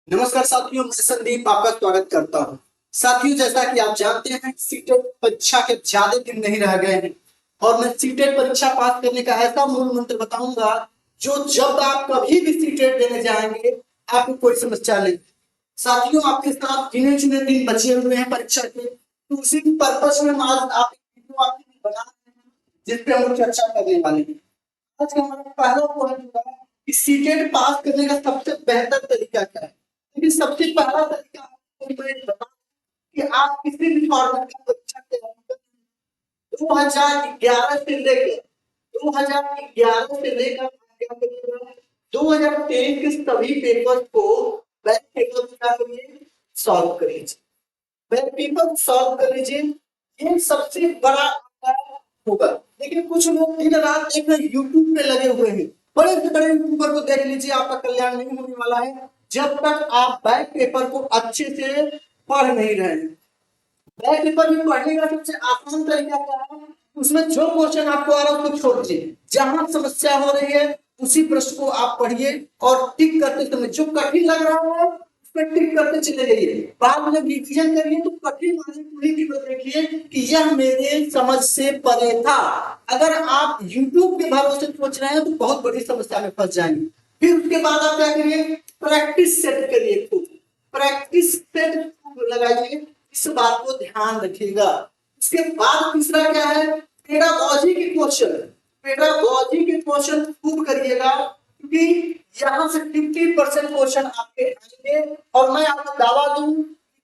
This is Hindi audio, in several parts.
नमस्कार साथियों, मैं संदीप आपका स्वागत करता हूं। साथियों, जैसा कि आप जानते हैं, सीटेट परीक्षा के ज्यादा दिन नहीं रह गए हैं और मैं सीटेट परीक्षा पास करने का ऐसा मूल मंत्र बताऊंगा जो जब आप कभी भी सीटेट देने जाएंगे आपको कोई समस्या नहीं। साथियों, आपके साथ गिने चुने दिन बचे हुए हैं परीक्षा के, तो उसी पर्पज में आज आप एक वीडियो आपके लिए बना रहे हैं जिस पे हम लोग चर्चा करने वाले हैं। आज का हमारा पहला पॉइंट होगा कि सीटेट पास करने का सबसे बेहतर तरीका क्या है। लेकिन सबसे पहला तरीका आपको मैं बता कि आप किसी भी फॉर्मेट का परीक्षा तैयारी करें। 2011 से लेकर 2011 से लेकर क्या करिएगा, 2023 के सभी पेपर्स को बैक पेपर में क्या करिए, सॉल्व करिए। वेब पेपर सॉल्व कर लीजिए, ये सबसे बड़ा आपका होगा। लेकिन कुछ लोग दिन रात एक यूट्यूब पे लगे हुए हैं, बड़े से बड़े यूट्यूबर को देख लीजिए, आपका कल्याण नहीं होने वाला है जब तक आप बैक पेपर को अच्छे से पढ़ नहीं रहे हैं। बैक पेपर में पढ़ने का सबसे आसान तरीका क्या है, उसमें जो क्वेश्चन आपको आ रहा है उसको छोड़ दीजिए, जहां समस्या हो रही है उसी प्रश्न को आप पढ़िए और टिक करते समय जो कठिन लग रहा है उसमें टिक करते चले जाइए। बाद में रिवीजन करिए तो कठिन वाली पूरी की देखिए कि यह मेरे समझ से परे था। अगर आप YouTube के भरोसे सोच रहे हैं तो बहुत बड़ी समस्या में फंस जाएंगे। फिर उसके बाद आप क्या करिए, प्रैक्टिस सेट करिए, खूब प्रैक्टिस सेट लगाइए। इस बात को ध्यान रखिएगा। इसके बाद तीसरा क्या है, पेडागोजी के क्वेश्चन। पेडागोजी के क्वेश्चन खूब करिएगा क्योंकि यहाँ से 50% क्वेश्चन आपके आएंगे और मैं आपको दावा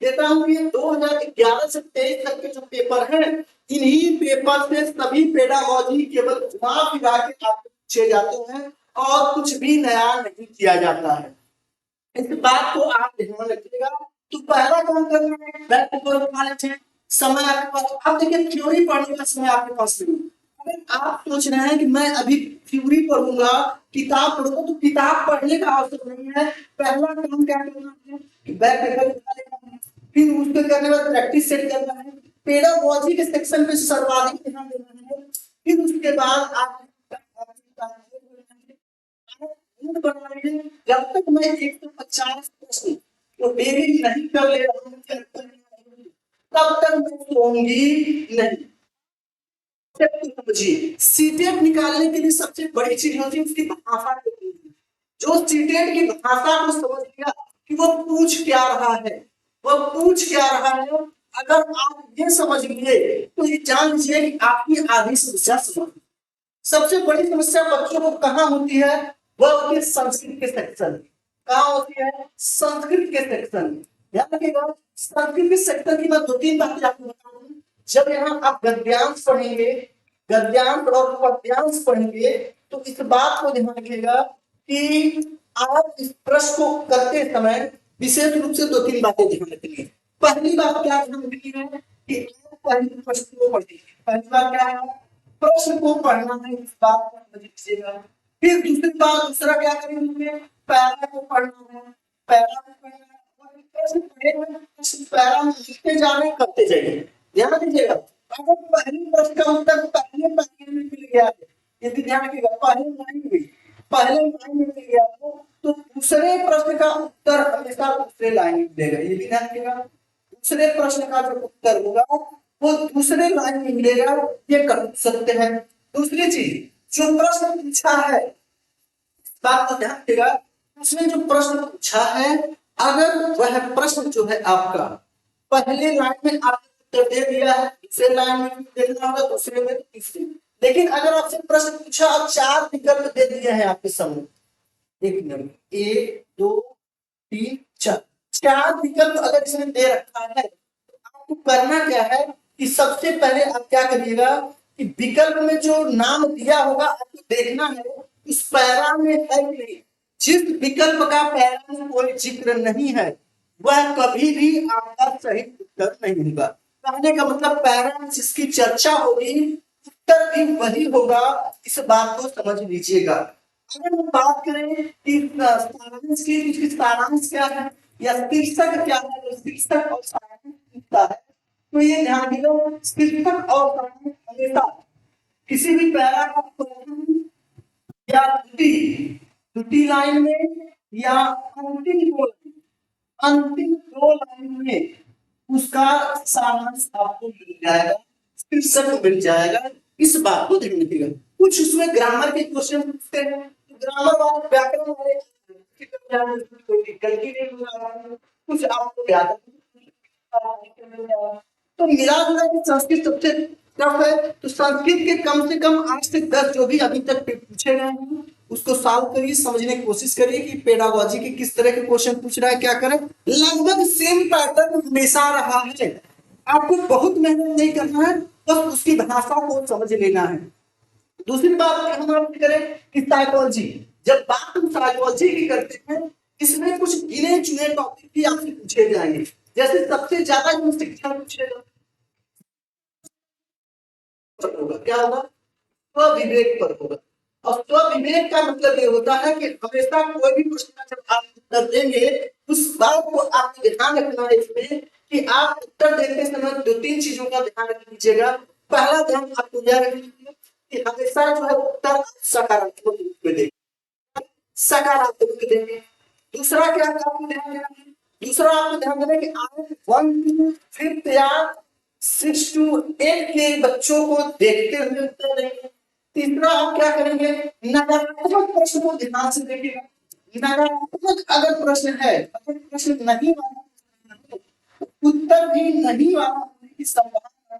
देता हूँ कि 2011 से 23 तक के जो पेपर हैं, इन्हीं पेपर से सभी पेडागोजी केवल घुमा फिरा के आपको पूछे जाते हैं और कुछ भी नया नहीं किया जाता है। इस बात को आप ध्यान रखिएगा। तो पहला काम करना है, बैक पेपर उठाने से समय आपके पास। आप देखिए, थ्योरी पढ़ने का समय आपके पास नहीं। अगर आप सोच रहे हैं कि मैं अभी थ्योरी पढ़ूंगा, किताब पढ़ूंगा, तो किताब पढ़ने का आवश्यक नहीं है। पहला काम क्या करना है कि बैक पेपर उठा लेना है, फिर उसके करने के बाद प्रैक्टिस सेट करना है, पेडागोजी के सेक्शन पे सर्वाधिक ध्यान देना है, फिर उसके बाद आप बना रही है। जब तक मैं 150 प्रश्न तो मेरी नहीं कर ले रहा हूँ, तब तक मैं सोऊंगी नहीं। समझिए, सीटेट निकालने के लिए सबसे बड़ी चीज होती है उसकी भाषा को समझना। जो सीटेट की भाषा को समझ लिया कि वो पूछ क्या रहा है, वो पूछ क्या रहा है, अगर आप ये समझ लिए तो ये जान लीजिए कि आपकी आधी समस्या समाप्त। सबसे बड़ी समस्या बच्चों को कहाँ होती है, वह होती है संस्कृत के सेक्शन में। कहाँ होती है, संस्कृत के सेक्शन में। ध्यान रखिएगा, संस्कृत के सेक्शन की मैं दो तीन बातें आपको बताऊं। जब यहाँ आप गद्यांश पढ़ेंगे, गद्यांश और पद्यांश पढ़ेंगे, तो इस बात को ध्यान रखिएगा कि आप इस प्रश्न को करते समय विशेष रूप से दो तीन बातें ध्यान रखेंगे। पहली बात क्या ध्यान रखनी है कि आप पहले प्रश्न को पढ़िए। पहली बात क्या है, प्रश्न को पढ़ना है, इस बात को समझ लीजिएगा। फिर दूसरी बात, दूसरा क्या करेंगे, पैरा को पढ़ना है। पैरा को पढ़ना है और प्रश्न पढ़े हुए प्रश्न पैरा में लिखते जाने, करते जाइए। ध्यान दीजिएगा, अगर पहले प्रश्न का उत्तर पहले पहले में मिल गया है, यदि ध्यान रखिएगा पहले लाइन में, पहले लाइन में मिल गया तो दूसरे प्रश्न का उत्तर हमेशा दूसरे लाइन में मिलेगा। ये भी ध्यान रखिएगा, दूसरे प्रश्न का जो उत्तर होगा वो दूसरे लाइन में मिलेगा, ये कर सकते हैं। दूसरी चीज, जो प्रश्न पूछा है, बात को ध्यान देगा, उसने जो प्रश्न पूछा है, अगर वह प्रश्न जो है आपका पहले लाइन में आपने उत्तर दे दिया है, दूसरे लाइन में देखना होगा, दूसरे में, तीसरे। लेकिन अगर आपसे प्रश्न पूछा और चार विकल्प दे दिए हैं आपके सामने, एक मिनट, एक दो तीन चार, चार विकल्प अगर इसने दे रखा है तो आपको करना क्या है कि सबसे पहले आप क्या करिएगा कि विकल्प में जो नाम दिया होगा आपको देखना है उस पैरा में है कि नहीं। जिस विकल्प का पैरा में कोई जिक्र नहीं है वह कभी भी आपका सही उत्तर नहीं होगा। कहने का मतलब पैरा में जिसकी चर्चा होगी उत्तर भी वही होगा, इस बात को समझ लीजिएगा। अगर हम बात करें कि सारांश की, इसकी सारांश क्या है या शीर्षक क्या है, तो शीर्षक और सारांश पूछता है, तो ये ध्यान दो, शीर्षक और सारांश हमेशा किसी भी पैरा का प्रथम या त्रुटि त्रुटि लाइन में या अंतिम कॉलम अंतिम 2 लाइन में उसका सारांश आपको मिल जाएगा, शीर्षक मिल जाएगा। इस बात को ध्यान रखिएगा। कुछ उसमें ग्रामर के क्वेश्चन पूछते हैं, ग्रामर वाले व्याकरण वाले कोई दिक्कत ही नहीं हो रहा है, कुछ आपको याद तो मिला जुला के संस्कृत सबसे टफ है। तो संस्कृत के कम से कम 8 से 10 जो भी अभी तक पूछे गए हैं उसको सॉल्व करिए, समझने की कोशिश करिए कि पेडागोजी के किस तरह के क्वेश्चन पूछ रहा है, क्या करें। लगभग सेम पैटर्न हमेशा रहा है, आपको बहुत मेहनत नहीं करना है, बस उसकी भाषा को समझ लेना है। दूसरी बात हम बात करें कि साइकोलॉजी, जब बात हम साइकोलॉजी की करते हैं इसमें कुछ गिने चुने टॉपिक भी आपसे पूछे जाएंगे। जैसे सबसे ज्यादा जो शिक्षा पूछेगा होगा, क्या होगा, स्वविवेक पर होगा। और स्वविवेक का मतलब ये होता है कि हमेशा कोई भी प्रश्न का जब आप उत्तर देंगे उस बात को आपको ध्यान रखना है इसमें कि आप उत्तर देते समय 2-3 चीजों का ध्यान रख लीजिएगा। पहला ध्यान आपको यह रखना कि हमेशा जो है उत्तर सकारात्मक रूप में देंगे, सकारात्मक देंगे। दूसरा क्या आपको ध्यान देना है, दूसरा आपको ध्यान देना कि आप 1 to 5th या 6 to 8 के बच्चों को देखते हुए उत्तर देंगे। तीसरा आप क्या करेंगे, नकारात्मक प्रश्न को ध्यान से देखिएगा। नकारात्मक अगर प्रश्न है, अगर प्रश्न नहीं वाला उत्तर भी नहीं वाला होने की संभावना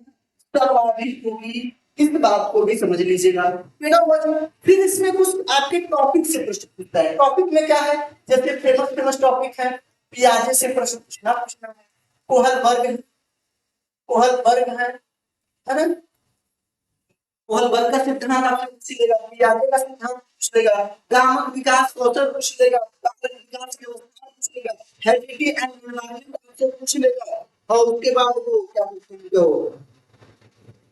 सर्वाधिक होगी, इस बात को भी समझ लीजिएगा। फिर इसमें कुछ आपके टॉपिक से प्रश्न पूछता है। टॉपिक में क्या है, जैसे फेमस टॉपिक है, पियाजे से प्रश्न पूछना है, कोहल वर्ग है ना, कोहल वर्ग का सिद्धांत आपसे पूछ लेगा, पियाजे का सिद्धांत पूछ लेगा, गामक विकास कौशल पूछ लेगा, विकास व्यवस्था पूछ लेगा, हेरिडिटी एंड एनवायरनमेंट आपसे पूछ लेगा। और उसके बाद वो क्या पूछेंगे,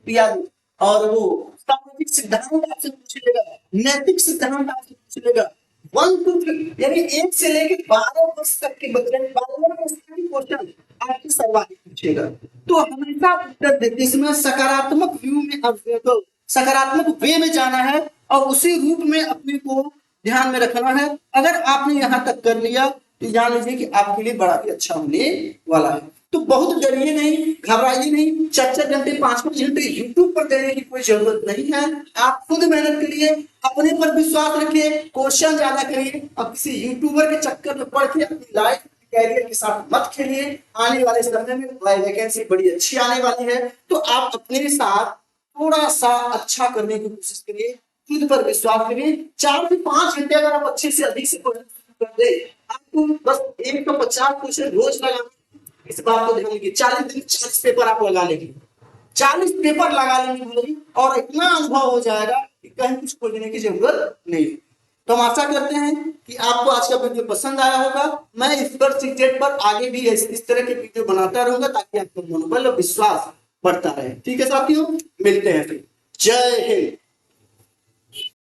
पियाजे और वो सामाजिक सिद्धांत आपसे पूछ लेगा, नैतिक सिद्धांत आपसे पूछ लेगा। 1 to 5 यानी 1 से लेकर 12 वर्ष तक के बच्चे 12 वर्ष तक के क्वेश्चन आपसे सर्वाधिक पूछेगा। तो हमेशा उत्तर देते इसमें सकारात्मक व्यू में तो सकारात्मक वे में जाना है और उसी रूप में अपने को ध्यान में रखना है। अगर आपने यहाँ तक कर लिया तो जान लीजिए कि आपके लिए बड़ा ही अच्छा होने वाला है। तो बहुत डरिए नहीं, घबराइए नहीं, 4-4 घंटे 5-5 घंटे यूट्यूब पर देने की कोई जरूरत नहीं है। आप खुद मेहनत करिए, अपने पर विश्वास रखिए, क्वेश्चन ज्यादा करिए और किसी यूट्यूबर के चक्कर में पड़ के अपनी लाइफ कैरियर के साथ मत खेलिए। आने वाले समय में वैकेंसी बड़ी अच्छी आने वाली है, तो आप अपने साथ थोड़ा सा अच्छा करने की कोशिश करिए, खुद पर विश्वास करिए। 4 से 5 घंटे अगर आप अच्छे से अधिक से कर दे, आपको बस 150 क्वेश्चन रोज लगाना, इस बात को ध्यान रखिए। 40 दिन 40 पेपर आप लगा लेंगे, 40 पेपर लगा लेंगे भाई, और इतना अनुभव हो जाएगा कि कहीं कुछ खोजने की जरूरत नहीं। तो हम आशा करते हैं कि आपको आज का वीडियो पसंद आया होगा। मैं इस पर सीटेट पर आगे भी इस तरह के वीडियो बनाता रहूंगा ताकि आपका मनोबल और विश्वास बढ़ता रहे। ठीक है साथियों, मिलते हैं फिर। जय हिंद।